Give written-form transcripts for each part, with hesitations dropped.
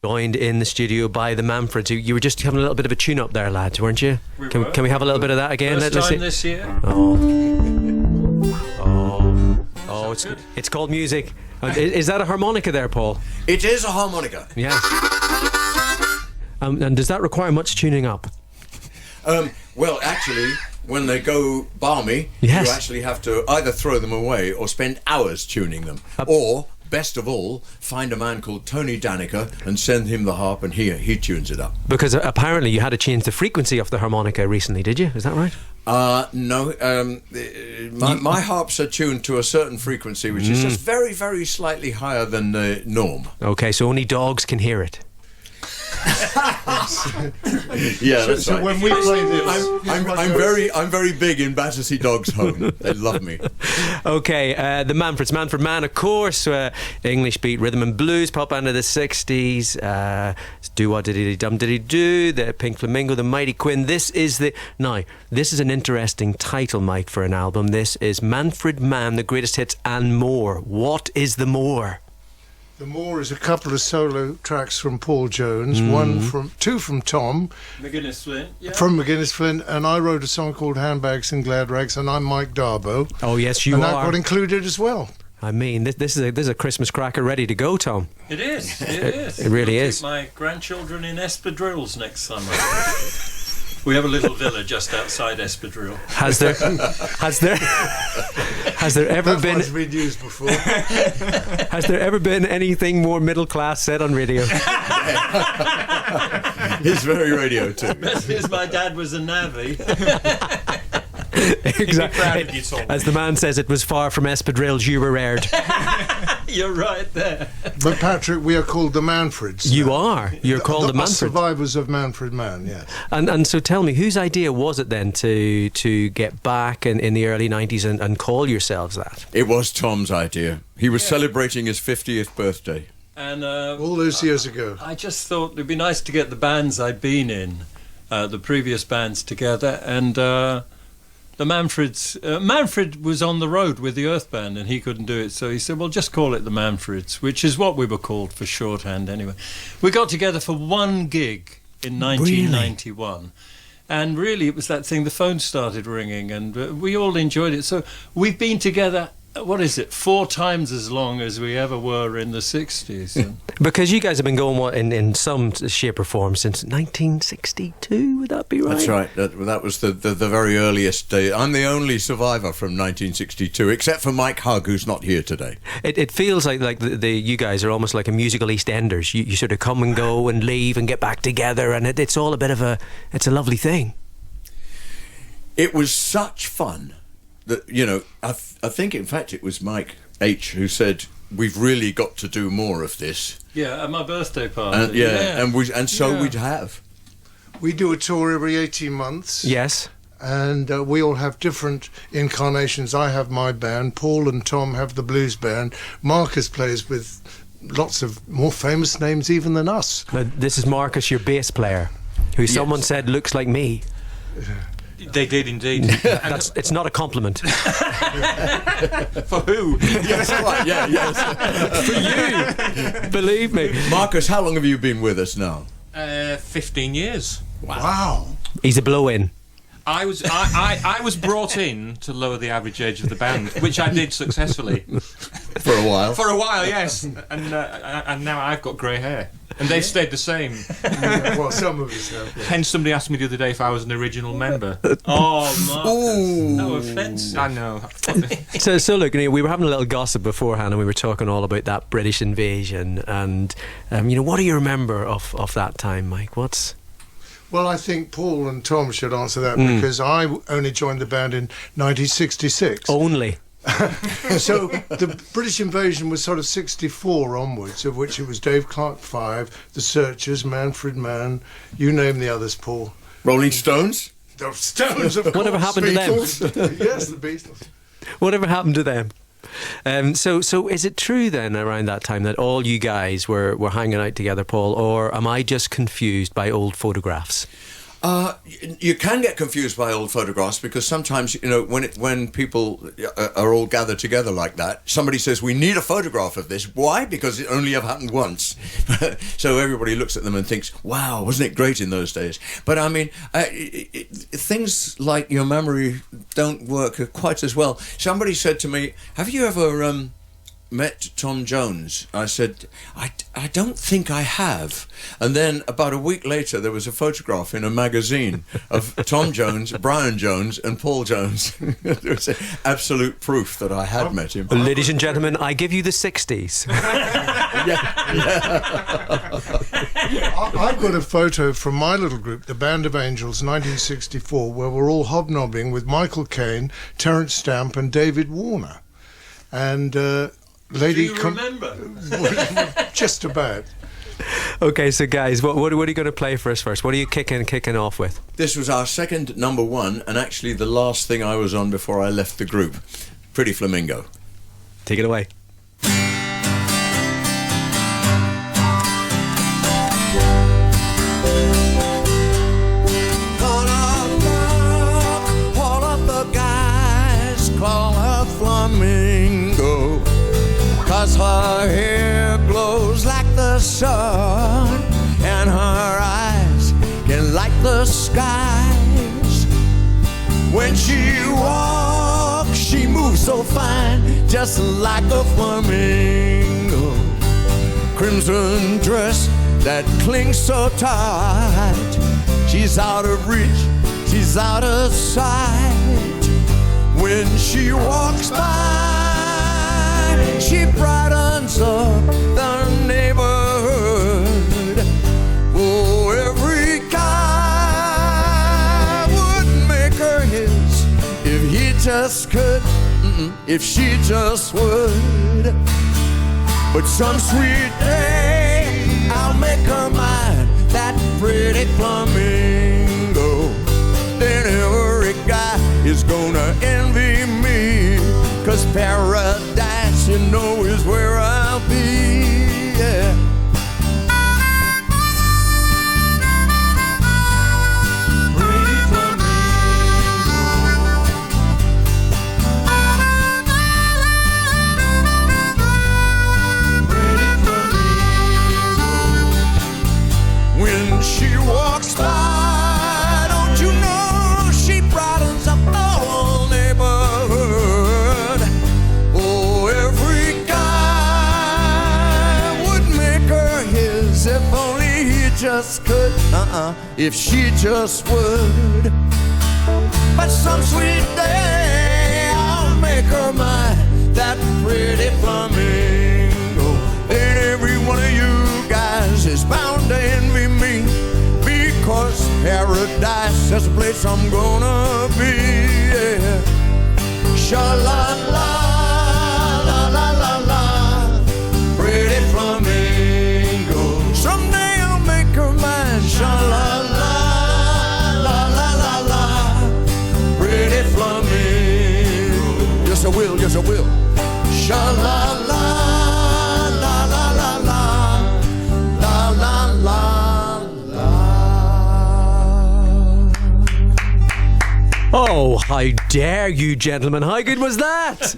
Joined in the studio by the Manfreds. You were just having a little bit of a tune-up there, lads, weren't you? Can we have a little bit of that again? First time this year. It's called music. Is that a harmonica there, Paul? It is a harmonica. Yeah. And does that require much tuning up? Well, actually, when they go balmy, Yes. you actually have to either throw them away or spend hours tuning them. Or, best of all, find a man called Tony Danica and send him the harp and he tunes it up. Because apparently you had to change the frequency of the harmonica recently, did you? Is that right? No. My harps are tuned to a certain frequency, which is just very, very slightly higher than the norm. Okay, so only dogs can hear it. Yeah, that's So right. when we play this, I'm very big in Battersea Dogs' home. They love me. Okay, the Manfreds, Manfred Man, of course, English beat rhythm and blues pop band of the 60s, Do What Diddy Dum Diddy Do, the Pink Flamingo, the Mighty Quinn. This is an interesting title, Mike, for an album. This is Manfred Man, the greatest hits and more. What is the more? the more is a couple of solo tracks from Paul Jones, two from Tom, McGuiness Flint, yeah. from McGuiness Flint, and I wrote a song called Handbags and Glad Rags, and I'm Mike Darbo. Oh yes, you and are. And that got included as well. I mean, this is a Christmas cracker ready to go, Tom. It is. It is. It really I'll is. take my grandchildren in espadrilles next summer. We have a little villa just outside Espadrille. Has there ever That been? one's been used before. Has there ever been anything more middle class said on radio? He's very radio too. Best is my dad was a navvy. Exactly. As the man says, it was far from espadrilles you were aired. You're right there. But Patrick, we are called the Manfreds. You are. You're called the us Manfreds. survivors of Manfred Man, yes. And so tell me, whose idea was it then to get back in the early 90s and call yourselves that? It was Tom's idea. He was celebrating his 50th birthday. And All those years ago. I just thought it'd be nice to get the bands I'd been in, the previous bands together, and the Manfreds. Manfred was on the road with the Earth Band and he couldn't do it, so he said, well, just call it the Manfreds, which is what we were called for shorthand anyway. We got together for one gig in 1991. Really? And really it was that thing, the phone started ringing and we all enjoyed it. So we've been together, 4 times as long as we ever were in the 60s. Because you guys have been going in some shape or form since 1962, would that be right? That's right. That was the very earliest day. I'm the only survivor from 1962, except for Mike Hugg, who's not here today. It feels like you guys are almost like a musical EastEnders. You sort of come and go and leave and get back together, and it's all a bit of it's a lovely thing. It was such fun. That, I think in fact it was Mike H who said we've really got to do more of this. Yeah, at my birthday party. And so we'd have. We do a tour every 18 months. Yes. And we all have different incarnations. I have my band, Paul and Tom have the blues band, Marcus plays with lots of more famous names even than us. Now, this is Marcus, your bass player, who someone said looks like me. They did indeed. It's not a compliment. For who? Yes, right, yes. For you, believe me. Marcus, how long have you been with us now? 15 years. Wow. He's a blow-in. I was brought in to lower the average age of the band, which I did successfully. For a while. For a while, yes. And now I've got grey hair. And they've stayed the same. Well, some of us have. Yeah. Hence, somebody asked me the other day if I was an original member. Oh, Marcus. How offensive. I know. So look, we were having a little gossip beforehand, and we were talking all about that British invasion. And what do you remember of that time, Mike? Well, I think Paul and Tom should answer that because I only joined the band in 1966. Only. So the British invasion was sort of 64 onwards, of which it was Dave Clark 5, The Searchers, Manfred Mann, you name the others, Paul. Rolling Stones? The Stones, of course. Whatever happened to them? Yes, the Beatles. Whatever happened to them? So is it true then around that time that all you guys were hanging out together, Paul, or am I just confused by old photographs? You can get confused by old photographs because sometimes, when people are all gathered together like that, somebody says, we need a photograph of this. Why? Because it only ever happened once. So everybody looks at them and thinks, wow, wasn't it great in those days? But I mean, things like your memory don't work quite as well. Somebody said to me, have you ever met Tom Jones? I said, I don't think I have. And then about a week later, there was a photograph in a magazine of Tom Jones, Brian Jones, and Paul Jones. There was absolute proof that I had met him. Ladies and gentlemen, I give you the 60s. I've got a photo from my little group, the Band of Angels, 1964, where we're all hobnobbing with Michael Caine, Terence Stamp, and David Warner. And Lady... Do you remember? Just about. Okay, so guys, what are you going to play for us first? What are you kicking off with? This was our second number one, and actually the last thing I was on before I left the group. Pretty Flamingo. Take it away. All of the guys call her Flamingo, 'cause her hair glows like the sun, and her eyes can light the skies. When she walks, she moves so fine, just like a flamingo. Crimson dress that clings so tight, she's out of reach, she's out of sight. When she walks by, she brightens up the neighborhood. Oh, every guy would make her his if he just could, if she just would. But some sweet day I'll make her mine, that pretty flamingo. Then every guy is gonna envy me, 'cause paradise, you know, is where I'll be, yeah. Pretty flamingo. Pretty flamingo. When she walks by, don't you know, she brightens up the whole neighborhood. Oh, every guy would make her his if only he just could, if she just would. But some sweet day I'll make her mine, that pretty flamingo. And every one of you guys is bound to envy me, because paradise is a place I'm gonna be, yeah. Sha-la-la, la-la-la-la, pretty flamingo. Someday I'll make her mine. Sha-la-la, la-la-la-la, pretty flamingo. Yes, I will, yes, I will. Sha-la-la, la-la-la-la, la-la-la-la. Oh, how dare you, gentlemen. How good was that?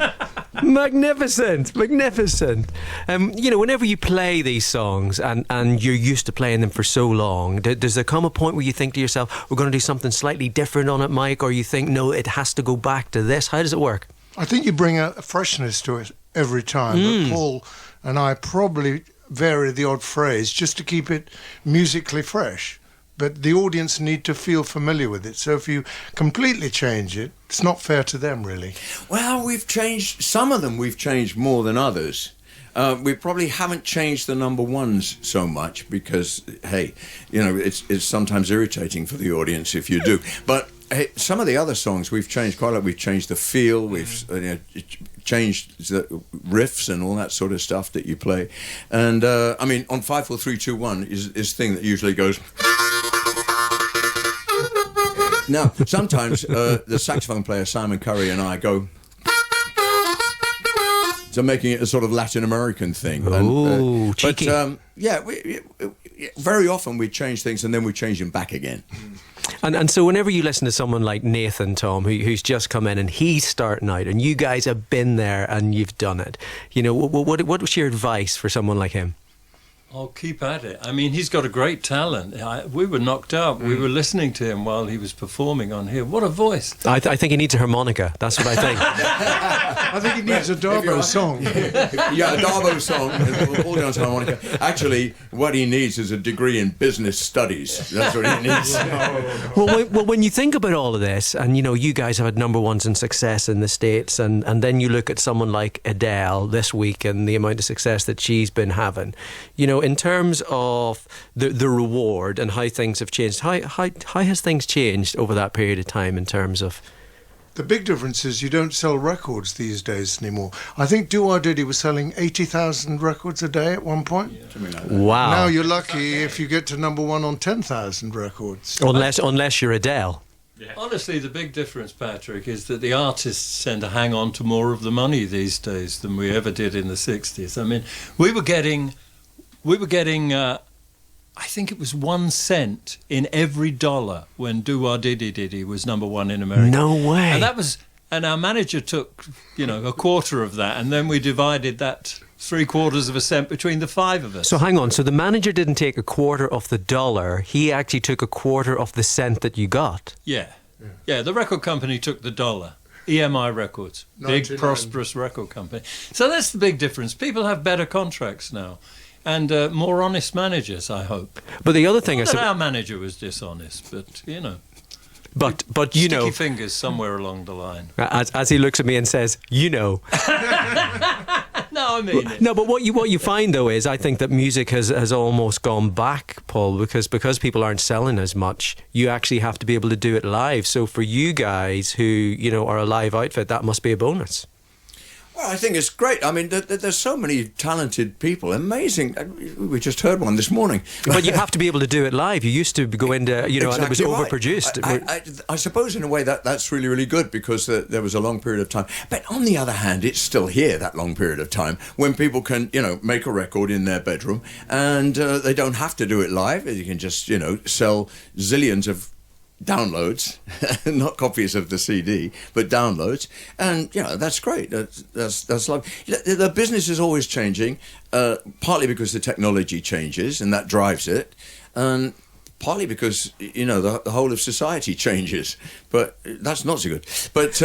Magnificent, magnificent. Whenever you play these songs and you're used to playing them for so long, does there come a point where you think to yourself, we're going to do something slightly different on it, Mike? Or you think, no, it has to go back to this? How does it work? I think you bring a freshness to it every time. But Paul and I probably vary the odd phrase just to keep it musically fresh. But the audience need to feel familiar with it. So if you completely change it, it's not fair to them, really. Well, we've changed, some of them we've changed more than others. We probably haven't changed the number ones so much because, hey, it's sometimes irritating for the audience if you do. But hey, some of the other songs we've changed quite a lot. We've changed the feel, we've changed the riffs and all that sort of stuff that you play. And, on 5, 4, 3, 2, 1 is this thing that usually goes... Now, sometimes the saxophone player, Simon Curry, and I go... So making it a sort of Latin American thing. Ooh, cheeky. But, very often we change things and then we change them back again. And so whenever you listen to someone like Nathan, Tom, who's just come in and he's starting out, and you guys have been there and you've done it, you know, what was your advice for someone like him? Oh, keep at it. I mean, he's got a great talent. We were knocked out. We were listening to him while he was performing on here. What a voice. I think he needs a harmonica. That's what I think. I think he needs a Darbo song. Yeah, a Darbo song. Paul Jones harmonica. Actually, what he needs is a degree in business studies. That's what he needs. Well, when you think about all of this, and you know, you guys have had number ones in success in the States, and then you look at someone like Adele this week and the amount of success that she's been having, you know, in terms of the reward and how things have changed, how has things changed over that period of time in terms of... The big difference is you don't sell records these days anymore. I think Do Or Diddy was selling 80,000 records a day at one point. Yeah. Wow. Now you're lucky if you get to number one on 10,000 records. Unless you're Adele. Yeah. Honestly, the big difference, Patrick, is that the artists tend to hang on to more of the money these days than we ever did in the 60s. I mean, we were getting I think it was 1 cent in every dollar when Do Or Diddy was number one in America. No way. And our manager took, you know, a quarter of that, and then we divided that 3/4 of a cent between the five of us. So hang on. So the manager didn't take a quarter of the dollar. He actually took a quarter of the cent that you got. Yeah. The record company took the dollar. EMI Records, big 99. prosperous record company. So that's the big difference. People have better contracts now. And more honest managers, I hope. But the other thing Not is, that our manager was dishonest, but you know, but you sticky know, fingers somewhere along the line. as he looks at me and says, you know. No, I mean it. No, but what you find though is, I think that music has almost gone back, Paul, because people aren't selling as much. You actually have to be able to do it live. So for you guys who, you know, are a live outfit, that must be a bonus. Well, I think it's great. I mean, there's so many talented people. Amazing. We just heard one this morning. But you have to be able to do it live. You used to go into, you know, and it was Exactly right. overproduced. I suppose in a way that's really, really good because there was a long period of time. But on the other hand, it's still here, that long period of time, when people can, you know, make a record in their bedroom and they don't have to do it live. You can just, you know, sell zillions of downloads, not copies of the CD, but downloads, and you know that's great. That's lovely. The business is always changing, partly because the technology changes and that drives it, and partly because you know the whole of society changes. But that's not so good. But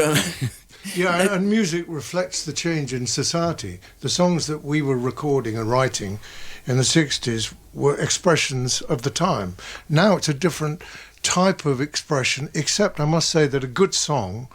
Yeah, and music reflects the change in society. The songs that we were recording and writing in the 60s were expressions of the time. Now it's a different type of expression, except I must say that a good song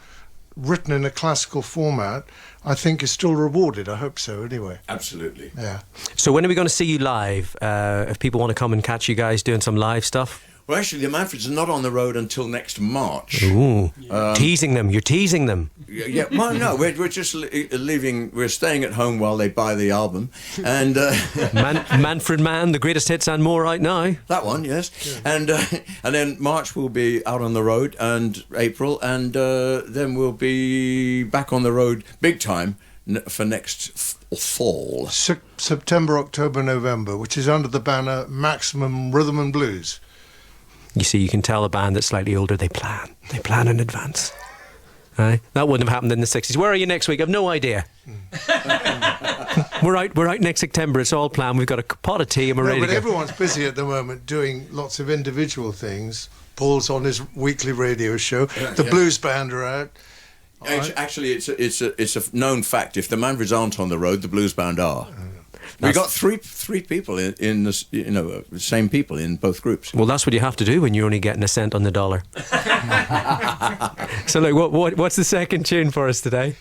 written in a classical format, I think, is still rewarded. I hope so, anyway. absolutely. Yeah. So when are we going to see you live? If people want to come and catch you guys doing some live stuff? Well, actually, the Manfreds are not on the road until next March. Ooh, teasing them. You're teasing them. Yeah, well, no, we're just leaving. We're staying at home while they buy the album, and Manfred Mann, the greatest hits and more right now. that one, yes, and then March we'll be out on the road, and April, and then we'll be back on the road big time for next fall. September, October, November, which is under the banner Maximum Rhythm and Blues. You see, you can tell a band that's slightly older, they plan in advance. Right? That wouldn't have happened in the 60s. Where are you next week? I've no idea. We're out next September. It's all planned. We've got a pot of tea and we're ready But to go. everyone's busy at the moment doing lots of individual things. Paul's on his weekly radio show. The Blues Band are out. Actually, it's a known fact. If the Manfreds aren't on the road, the Blues Band are. We got three people in this, you know, same people in both groups. Well, that's what you have to do when you're only getting a cent on the dollar. So, look, what's the second tune for us today?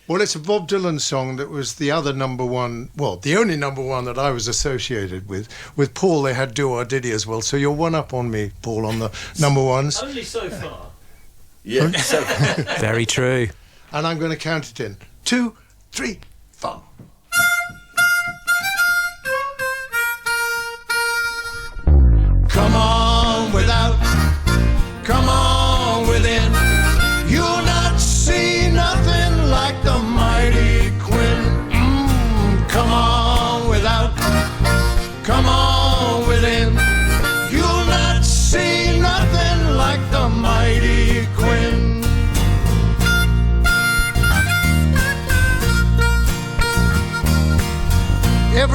Well, it's a Bob Dylan song that was the other number one, well, the only number one that I was associated with. With Paul, they had Do Or Diddy as well. So you're one up on me, Paul, on the number ones. Only so far. Yeah. So, Very true. And I'm going to count it in. 2, 3, 4. Come on without, come on within. You'll not see nothing like the Mighty Quinn. Come on without, come on within. You'll not see nothing like the Mighty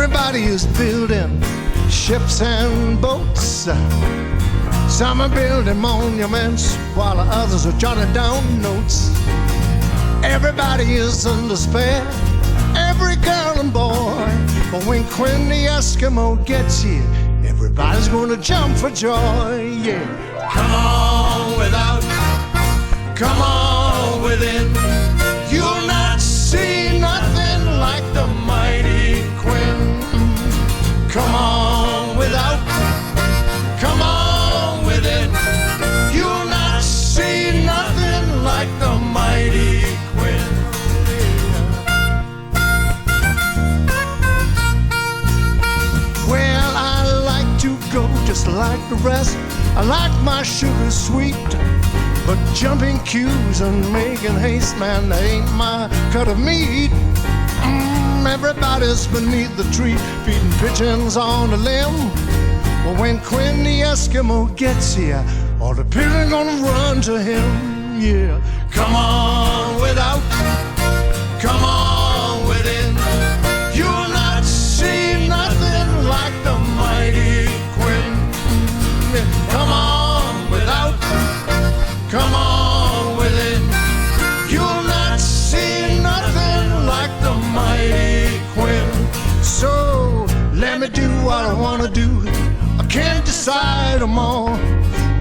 Everybody is building ships and boats. Some are building monuments while the others are jotting down notes. Everybody is in despair, every girl and boy. But when Quinn the Eskimo gets here, everybody's gonna jump for joy, yeah. Come on without, come on within. You'll not see nothing like the Mighty Quinn. Come on without, come on within. You'll not see nothing like the Mighty Quinn. Well, I like to go just like the rest. I like my sugar sweet, but jumping queues and making haste, man, that ain't my cut of meat. Everybody's beneath the tree, feeding pigeons on the limb. But when Quinn the Eskimo gets here, all the pigeons gonna run to him, yeah. Come on without, come on within. You'll not see nothing like the Mighty Quinn. Come on without, come on within. You'll not see nothing like the Mighty Quinn. So let me do what I wanna do. I can't decide them all.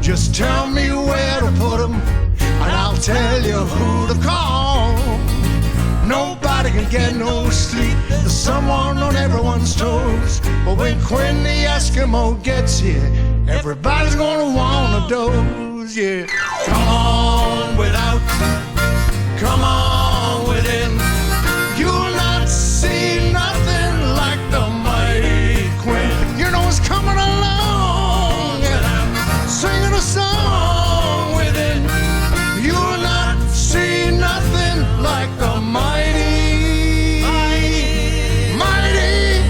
Just tell me where to put them, and I'll tell you who to call. Nobody can get no sleep. There's someone on everyone's toes. But when Quinn the Eskimo gets here, everybody's gonna wanna doze, yeah. Come on without, come on within. You'll not see nothing like the Mighty Quinn. You know it's coming along, singing a song within. You'll not see nothing like the mighty, mighty,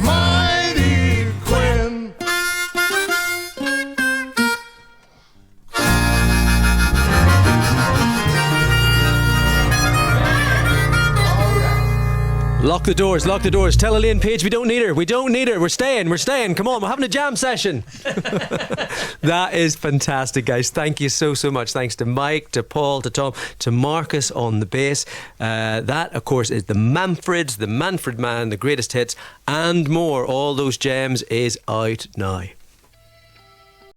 mighty Quinn. Lock the doors, lock the doors. Tell Elaine Page we don't need her. We don't need her. We're staying. Come on, we're having a jam session. That is fantastic, guys. Thank you so much. Thanks to Mike, to Paul, to Tom, to Marcus on the bass. That, of course, is the Manfreds, the Manfred Man, the greatest hits, and more. All those gems is out now.